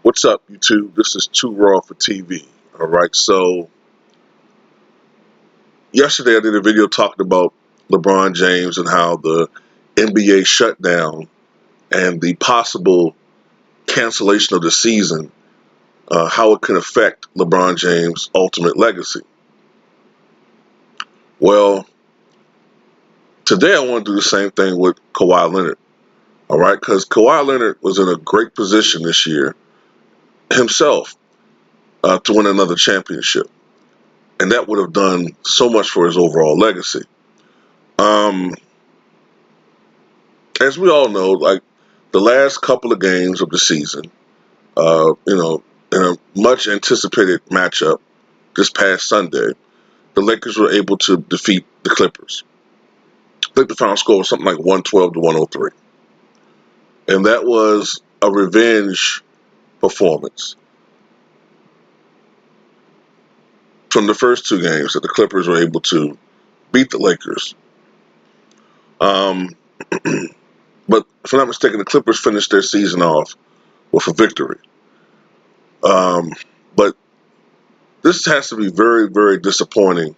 What's up, YouTube? This is Too Raw for TV. All right, so yesterday I did a video talking about LeBron James and how the NBA shutdown and the possible cancellation of the season, how it can affect LeBron James' ultimate legacy. Well, today I want to do the same thing with Kawhi Leonard. All right, because Kawhi Leonard was in a great position this year himself to win another championship. And that would have done so much for his overall legacy. Um, as we all know, like the last couple of games of the season, in a much anticipated matchup this past Sunday, the Lakers were able to defeat the Clippers. I think the final score was something like 112 to 103. And that was a revenge performance from the first two games that the Clippers were able to beat the Lakers. Um, but if I'm not mistaken, the Clippers finished their season off with a victory. But this has to be very, very disappointing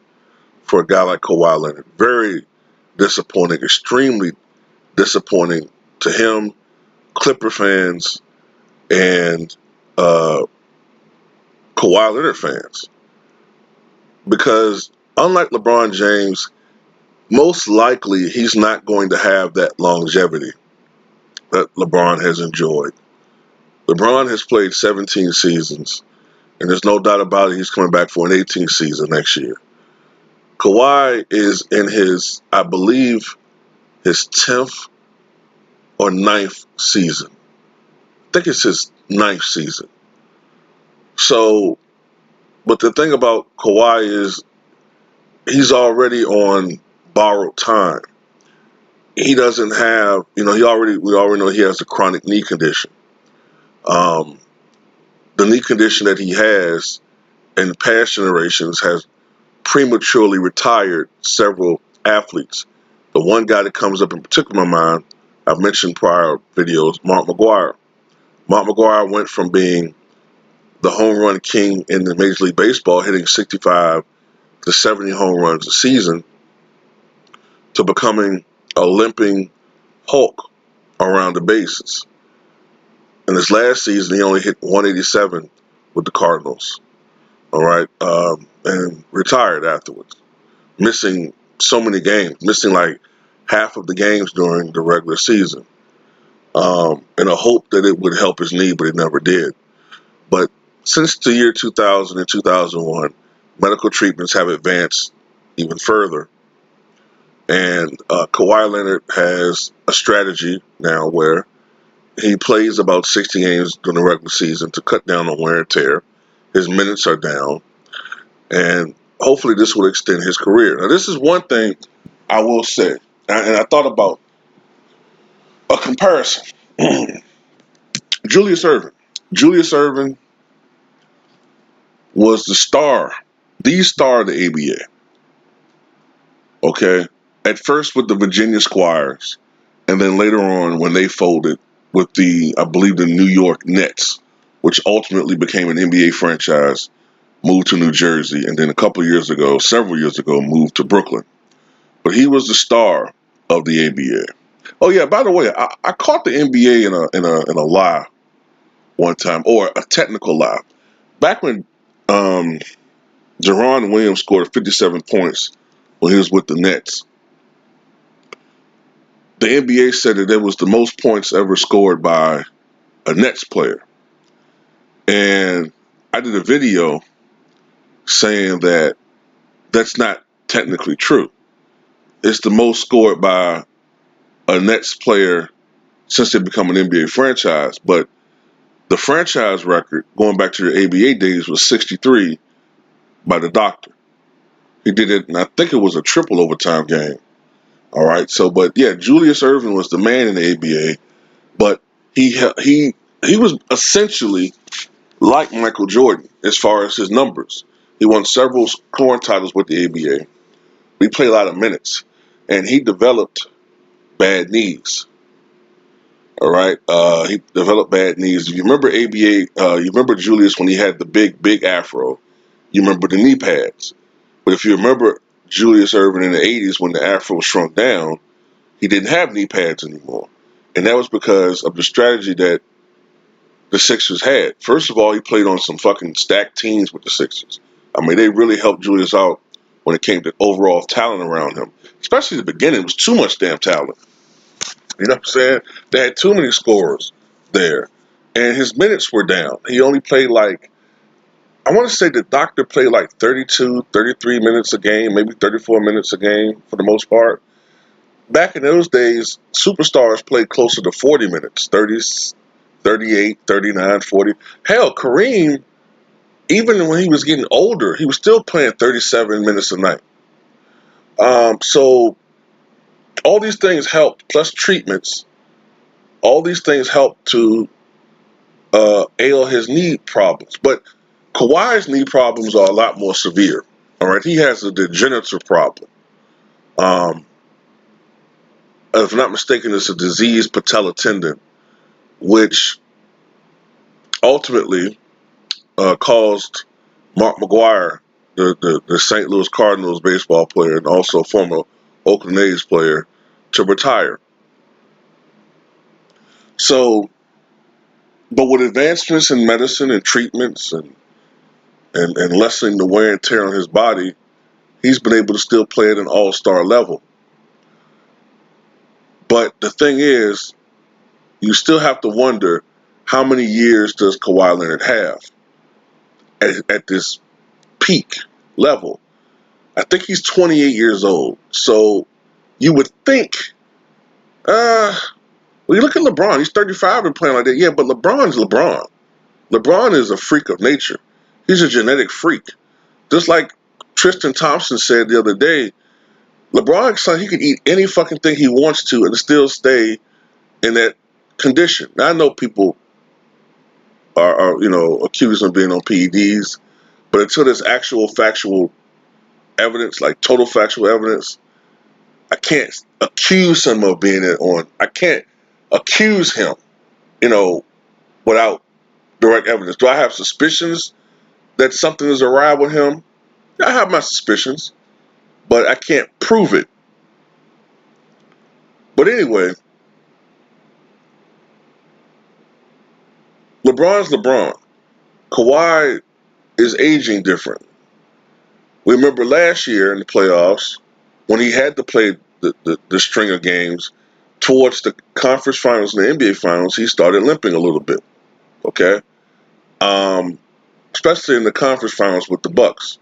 for a guy like Kawhi Leonard. Very disappointing, extremely disappointing to him, Clipper fans, and Kawhi Leonard fans. Because unlike LeBron James, most likely he's not going to have that longevity that LeBron has enjoyed. LeBron has played 17 seasons, and there's no doubt about it, he's coming back for an 18th season next year. Kawhi is in his, I believe, his 10th or 9th season. I think it's his 9th season. So, but the thing about Kawhi is he's already on borrowed time. He doesn't have, we already know he has a chronic knee condition. The knee condition that he has in past generations has prematurely retired several athletes. The one guy that comes up in particular in my mind, I've mentioned prior videos, Mark McGwire. Mark McGwire went from being the home run king in the Major League Baseball, hitting 65 to 70 home runs a season, to becoming a limping Hulk around the bases. In his last season, he only hit 187 with the Cardinals, all right, and retired afterwards, missing so many games, missing like half of the games during the regular season, in a hope that it would help his knee, but it never did. But since the year 2000 and 2001, medical treatments have advanced even further. And Kawhi Leonard has a strategy now where he plays about 60 games during the regular season to cut down on wear and tear. His minutes are down. And hopefully this will extend his career. Now, this is one thing I will say, and I thought about a comparison. Julius Erving. Julius Erving was the star of the ABA. Okay? At first with the Virginia Squires, and then later on when they folded with I believe the New York Nets, which ultimately became an NBA franchise, moved to New Jersey, and then several years ago, moved to Brooklyn. But he was the star of the ABA. Oh yeah, by the way, I caught the NBA in a lie one time, or a technical lie. Back when Deron Williams scored 57 points when he was with the Nets, the NBA said that it was the most points ever scored by a Nets player. And I did a video saying that that's not technically true. It's the most scored by a Nets player since they become an NBA franchise. But the franchise record, going back to the ABA days, was 63 by the Doctor. He did it, and I think it was a triple overtime game. All right, so, but yeah, Julius Erving was the man in the ABA, but he was essentially like Michael Jordan as far as his numbers. He won several scoring titles with the ABA. He played a lot of minutes, and he developed bad knees. All right. He developed bad knees. If you remember ABA, you remember Julius when he had the big afro. You remember the knee pads. But if you remember Julius Erving in the 80s when the afro shrunk down, he didn't have knee pads anymore. And that was because of the strategy that the Sixers had. First of all, he played on some fucking stacked teams with the Sixers. I mean, they really helped Julius out when it came to overall talent around him. Especially at the beginning, it was too much damn talent. You know what I'm saying? They had too many scorers there. And his minutes were down. He only played like, I want to say the doctor played like 32, 33 minutes a game, maybe 34 minutes a game for the most part. Back in those days, superstars played closer to 40 minutes, 30, 38, 39, 40. Hell, Kareem, even when he was getting older, he was still playing 37 minutes a night. So all these things helped, plus treatments, all these things helped to ail his knee problems. But Kawhi's knee problems are a lot more severe. All right, he has a degenerative problem. Um, if I'm not mistaken, it's a diseased patella tendon, which ultimately caused Mark McGwire, the St. Louis Cardinals baseball player and also former Oakland A's player, to retire. So, but with advancements in medicine and treatments and lessening the wear and tear on his body, he's been able to still play at an all-star level. But the thing is, you still have to wonder how many years does Kawhi Leonard have at this peak level. I think he's 28 years old. So you would think, well, you look at LeBron. He's 35 and playing like that. Yeah, but LeBron's LeBron. LeBron is a freak of nature. He's a genetic freak. Just like Tristan Thompson said the other day, LeBron's son, he could eat any fucking thing he wants to and still stay in that condition. Now, I know people are accused of being on PEDs, but until there's actual factual evidence, like total factual evidence, I can't accuse him of being on. I can't accuse him, without direct evidence. Do I have suspicions that something is awry with him? I have my suspicions, but I can't prove it. But anyway, LeBron's LeBron. Kawhi is aging different. We remember last year in the playoffs when he had to play the string of games towards the conference finals and the NBA finals, he started limping a little bit. Okay, especially in the conference finals with the Bucks,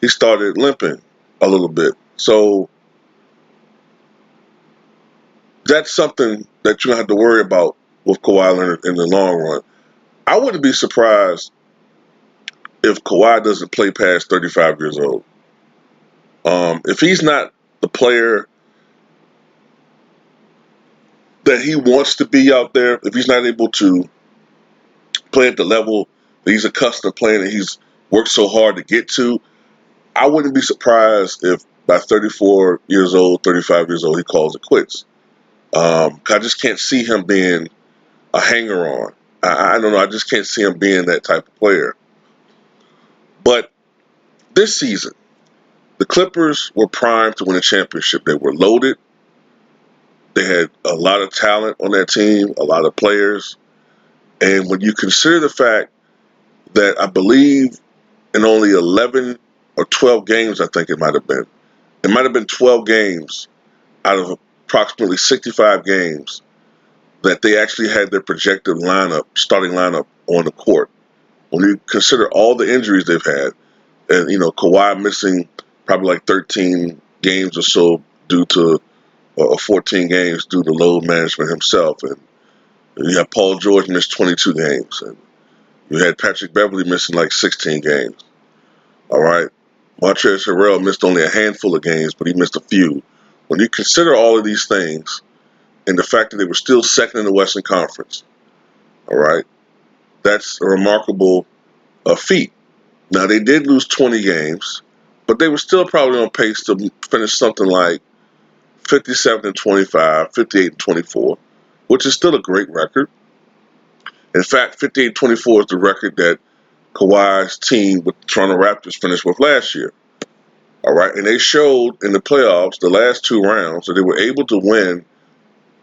he started limping a little bit. So that's something that you don't have to worry about with Kawhi Leonard in the long run. I wouldn't be surprised if Kawhi doesn't play past 35 years old. If he's not the player that he wants to be out there, if he's not able to play at the level that he's accustomed to playing and he's worked so hard to get to, I wouldn't be surprised if by 34 years old, 35 years old, he calls it quits. I just can't see him being a hanger-on. I don't know. I just can't see him being that type of player. But this season, the Clippers were primed to win a championship. They were loaded. They had a lot of talent on that team, a lot of players. And when you consider the fact that I believe in only 11 or 12 games, I think it might have been 12 games out of approximately 65 games that they actually had their projected starting lineup on the court. When you consider all the injuries they've had, and Kawhi missing probably like 13 games or so or 14 games due to load management himself, and you have Paul George miss 22 games, and you had Patrick Beverley missing like 16 games. All right, Montrezl Harrell missed only a handful of games, but he missed a few. When you consider all of these things, and the fact that they were still second in the Western Conference, all right, that's a remarkable feat. Now, they did lose 20 games, but they were still probably on pace to finish something like 57-25, 58-24. which is still a great record. In fact, 58-24 is the record that Kawhi's team with the Toronto Raptors finished with last year. All right, and they showed in the playoffs, the last two rounds, that they were able to win,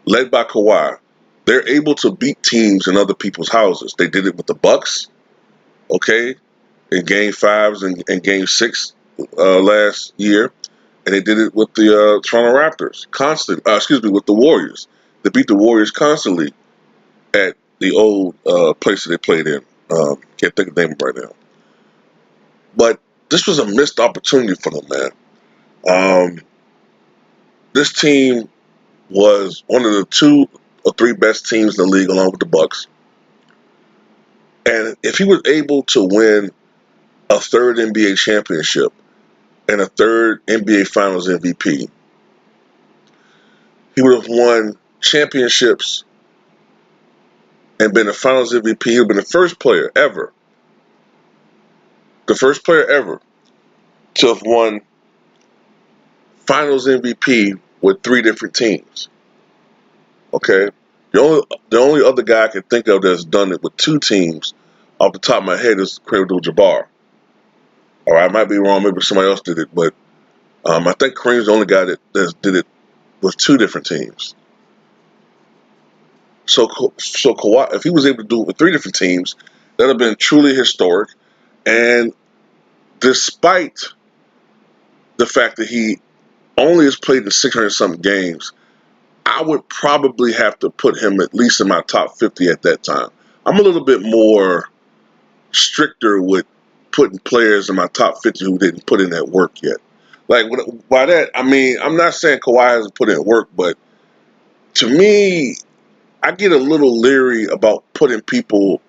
led by Kawhi. They're able to beat teams in other people's houses. They did it with the Bucks, okay, in Game 5s and Game 6 last year, and they did it with the Toronto Raptors with the Warriors. They beat the Warriors constantly at the old place that they played in. Can't think of the name right now. But this was a missed opportunity for them, man. This team was one of the 2 or 3 best teams in the league, along with the Bucks. And if he was able to win a third NBA championship and a third NBA Finals MVP, he would have won championships and been a Finals MVP. He would have been the first player ever to have won Finals MVP with 3 different teams. Okay? The only other guy I can think of that's done it with 2 teams off the top of my head is Kareem Abdul-Jabbar. All right, I might be wrong. Maybe somebody else did it, but I think Kareem's the only guy that did it with 2 different teams. So Kawhi, if he was able to do it with 3 different teams, that would have been truly historic. And despite the fact that he only has played in 600-something games, I would probably have to put him at least in my top 50 at that time. I'm a little bit more stricter with putting players in my top 50 who didn't put in that work yet. Like, by that, I mean, I'm not saying Kawhi hasn't put in work, but to me, I get a little leery about putting people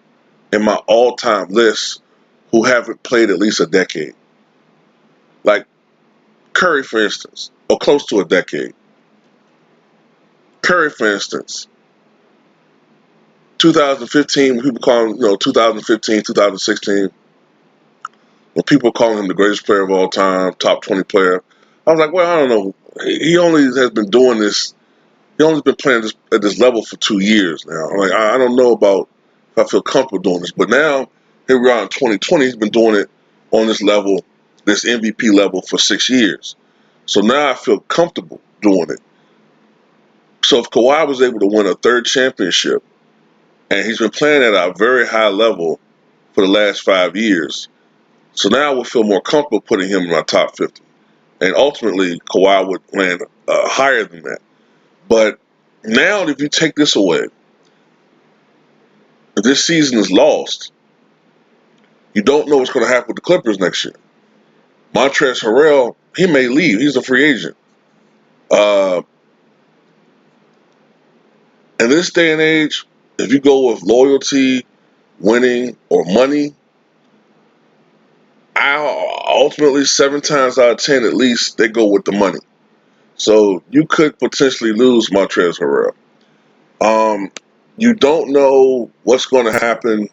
in my all-time list who haven't played at least a decade. Like Curry, for instance, or close to a decade. Curry, for instance, 2015, people call him, 2015, 2016, when people calling him the greatest player of all time, top 20 player, I was like, well, I don't know. He only has been doing this. He only been playing at this level for 2 years now. I'm like, I don't know about if I feel comfortable doing this. But now, here we are in 2020, he's been doing it on this level, this MVP level for 6 years. So now I feel comfortable doing it. So if Kawhi was able to win a third championship, and he's been playing at a very high level for the last 5 years, so now I would feel more comfortable putting him in my top 50. And ultimately, Kawhi would land higher than that. But now, if you take this away, if this season is lost, you don't know what's going to happen with the Clippers next year. Montrezl Harrell, he may leave. He's a free agent. In this day and age, if you go with loyalty, winning, or money, ultimately 7 times out of 10 at least, they go with the money. So you could potentially lose Montrezl Harrell. You don't know what's going to happen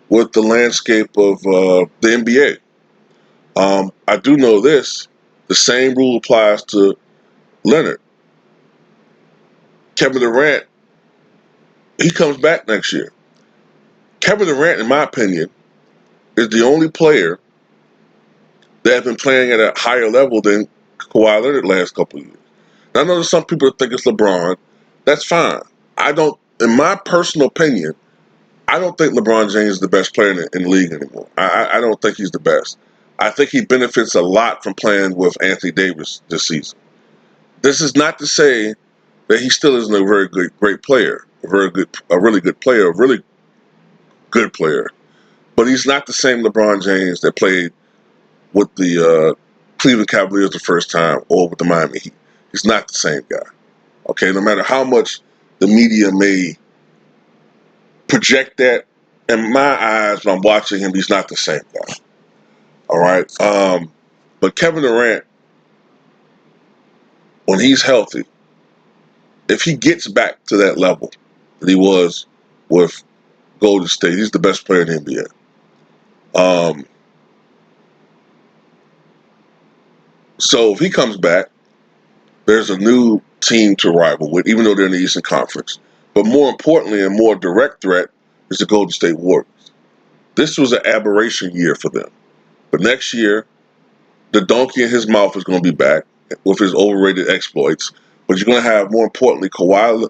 with the landscape of the NBA. I do know this. The same rule applies to Leonard. Kevin Durant, he comes back next year. Kevin Durant, in my opinion, is the only player that has been playing at a higher level than Kawhi Leonard the last couple of years. Now, I know there's some people that think it's LeBron. That's fine. In my personal opinion, I don't think LeBron James is the best player in the league anymore. I don't think he's the best. I think he benefits a lot from playing with Anthony Davis this season. This is not to say that he still isn't a great player, a really good player, a really good player. But he's not the same LeBron James that played with the Cleveland Cavaliers the first time or with the Miami Heat. He's not the same guy. Okay, no matter how much the media may project that, in my eyes, when I'm watching him, he's not the same guy. All right. But Kevin Durant, when he's healthy, if he gets back to that level that he was with Golden State, he's the best player in the NBA. So if he comes back, there's a new team to rival with, even though they're in the Eastern Conference. But more importantly, and more direct threat is the Golden State Warriors. This was an aberration year for them. But next year, the donkey in his mouth is going to be back with his overrated exploits. But you're going to have, more importantly, Kawhi.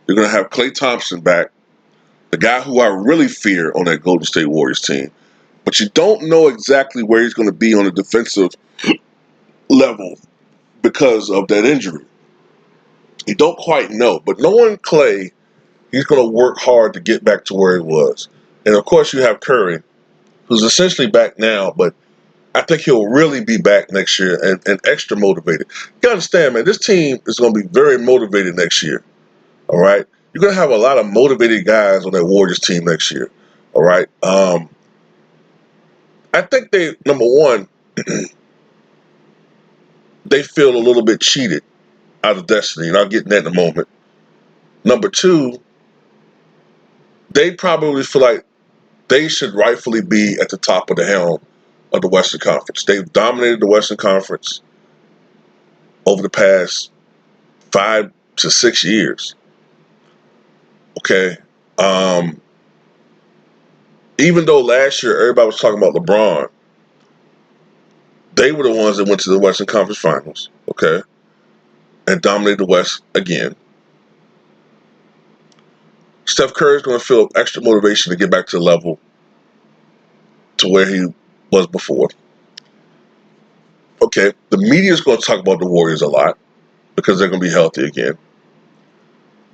You're going to have Klay Thompson back, the guy who I really fear on that Golden State Warriors team. But you don't know exactly where he's going to be on the defensive level because of that injury. You don't quite know. But knowing Klay, he's going to work hard to get back to where he was. And of course, you have Curry, who's essentially back now, but I think he'll really be back next year and extra motivated. You understand, man, this team is going to be very motivated next year. All right? You're going to have a lot of motivated guys on that Warriors team next year. All right? I think they, number one, they feel a little bit cheated out of destiny, and I'll get in that in a moment. Number two, they probably feel like they should rightfully be at the top of the helm of the Western Conference. They've dominated the Western Conference over the past 5 to 6 years. Okay. Even though last year everybody was talking about LeBron, they were the ones that went to the Western Conference Finals, okay, and dominated the West again. Steph Curry is going to feel extra motivation to get back to the level to where he was before. Okay, the media is going to talk about the Warriors a lot because they're going to be healthy again.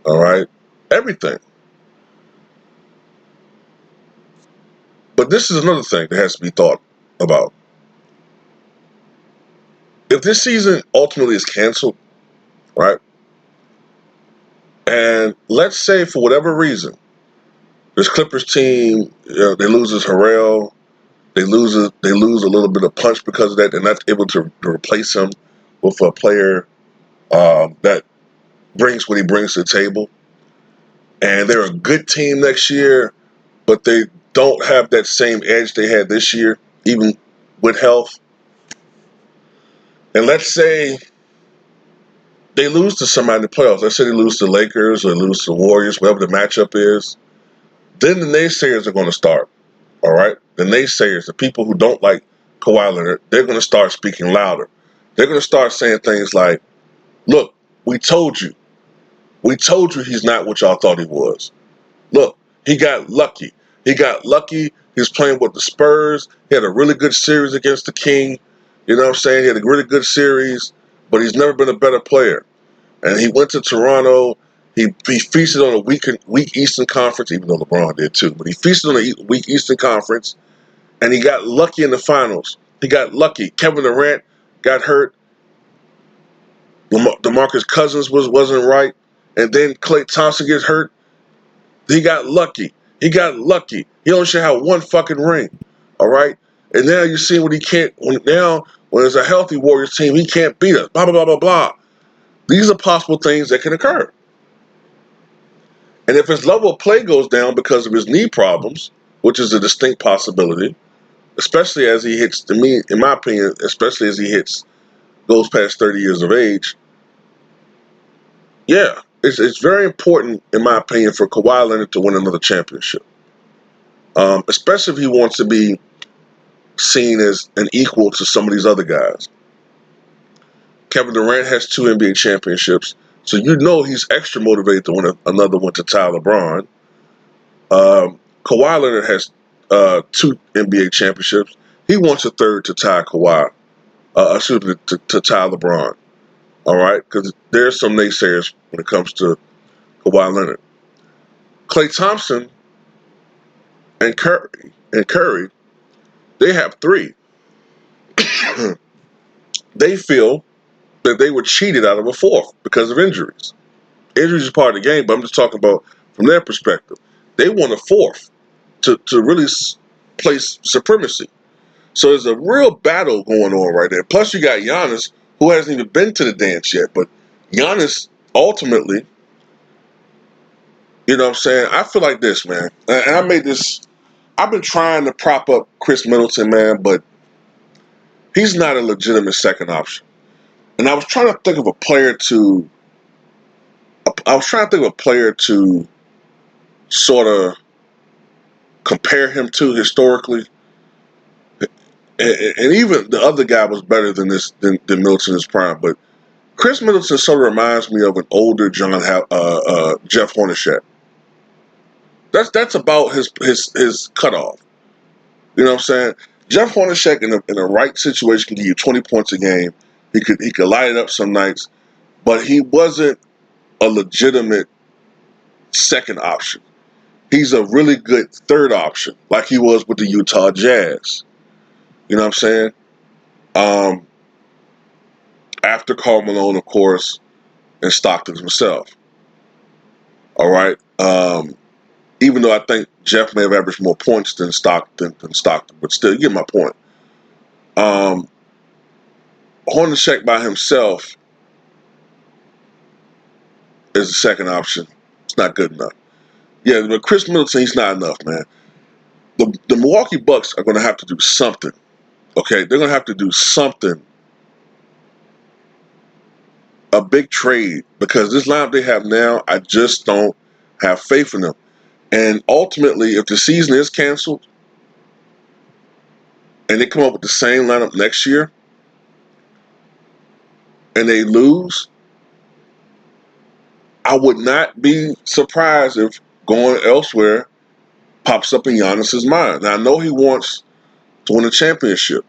All right, everything. But this is another thing that has to be thought about. If this season ultimately is canceled, right, and let's say for whatever reason, this Clippers team, they loses Harrell, they lose a little bit of punch because of that. They're not able to replace him with a player that brings what he brings to the table. And they're a good team next year, but they don't have that same edge they had this year, even with health. And let's say they lose to somebody in the playoffs. Let's say they lose to the Lakers or lose to the Warriors, whatever the matchup is. Then the naysayers are going to start, all right? The naysayers, the people who don't like Kawhi Leonard, they're going to start speaking louder. They're going to start saying things like, look, we told you. We told you he's not what y'all thought he was. Look, he got lucky. He got lucky. He was playing with the Spurs. He had a really good series against the King. You know what I'm saying? He had a really good series, but he's never been a better player. And he went to Toronto. He feasted on a weak Eastern Conference, even though LeBron did too. But he feasted on a weak Eastern Conference, and he got lucky in the finals. He got lucky. Kevin Durant got hurt. DeMarcus Cousins wasn't right, and then Klay Thompson gets hurt. He got lucky. He got lucky. He only should have one fucking ring. All right? And now you see what he can't. When there's a healthy Warriors team, he can't beat us. Blah, blah, blah, blah, blah. These are possible things that can occur. And if his level of play goes down because of his knee problems, which is a distinct possibility, especially as he hits, to me, in my opinion, especially as he goes past 30 years of age, yeah, it's very important, in my opinion, for Kawhi Leonard to win another championship. Especially if he wants to be seen as an equal to some of these other guys. Kevin Durant has 2 NBA championships, so you know he's extra motivated to win another one to tie LeBron. Kawhi Leonard has 2 NBA championships. He wants a third to tie Kawhi. To tie LeBron. All right, because there's some naysayers when it comes to Kawhi Leonard. Klay Thompson and Curry, they have 3. They feel that they were cheated out of a 4th because of injuries. Injuries are part of the game, but I'm just talking about from their perspective. They want a 4th to really place supremacy. So there's a real battle going on right there. Plus you got Giannis, who hasn't even been to the dance yet. But Giannis, ultimately, you know what I'm saying? I feel like this, man. And I've been trying to prop up Chris Middleton, man, but he's not a legitimate second option. And I was trying to think of a player to I was trying to think of a player to sort of compare him to historically, and even the other guy was better than Middleton in his prime. But Chris Middleton sort of reminds me of an older Jeff Hornacek. That's about his cutoff. You know what I'm saying? Jeff Hornacek in the right situation can give you 20 points a game. He could light it up some nights, but he wasn't a legitimate second option. He's a really good third option, like he was with the Utah Jazz. You know what I'm saying? After Karl Malone, of course, and Stockton himself. All right. Even though I think Jeff may have averaged more points than Stockton, but still, you get my point. Hornacek by himself is the second option. It's not good enough. Yeah, but Chris Middleton, he's not enough, man. The Milwaukee Bucks are going to have to do something. Okay, they're going to have to do something. A big trade, because this lineup they have now, I just don't have faith in them. And ultimately, if the season is canceled and they come up with the same lineup next year and they lose, I would not be surprised if going elsewhere pops up in Giannis's mind. Now, I know he wants to win a championship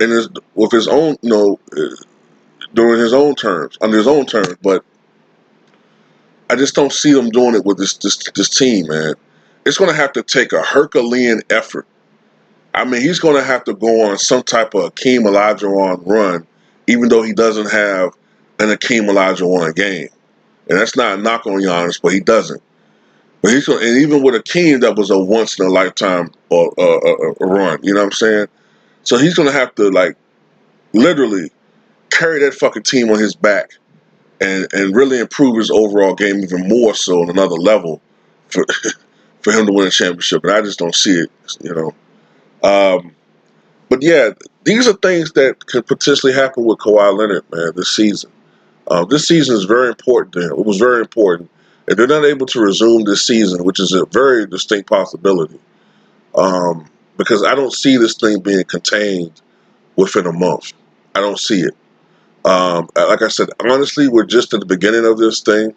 and with his own, during his own terms, under his own terms, but I just don't see them doing it with this team, man. It's going to have to take a Herculean effort. I mean, he's going to have to go on some type of Akeem Olajuwon run, even though he doesn't have an Akeem Olajuwon game. And that's not a knock on Giannis, but he doesn't. But he's going, and even with Akeem, that was a once in a lifetime run. You know what I'm saying? So he's going to have to literally carry that fucking team on his back and really improve his overall game even more so on another level for for him to win a championship. And I just don't see it. But yeah, these are things that could potentially happen with Kawhi Leonard, man, this season. This season is very important to him. It was very important. If they're not able to resume this season, which is a very distinct possibility, because I don't see this thing being contained within a month. I don't see it. Like I said, honestly, we're just at the beginning of this thing.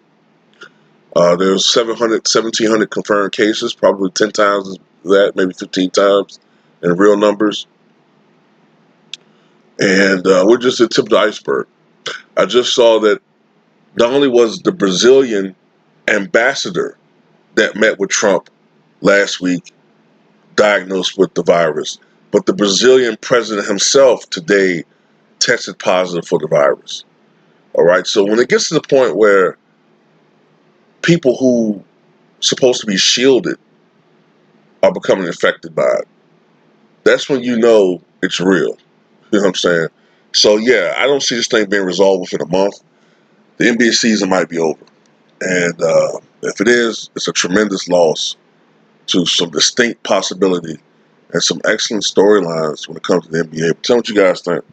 There's 1,700 confirmed cases, probably 10 times that, maybe 15 times in real numbers. And we're just at the tip of the iceberg. I just saw that not only was the Brazilian ambassador that met with Trump last week diagnosed with the virus, but the Brazilian president himself today tested positive for the virus. All right, so when it gets to the point where people who supposed to be shielded are becoming infected by it, that's when you know it's real. You know what I'm saying? So yeah, I don't see this thing being resolved within a month. The NBA season might be over. And if it is, it's a tremendous loss to some distinct possibility and some excellent storylines when it comes to the NBA. Tell me what you guys think.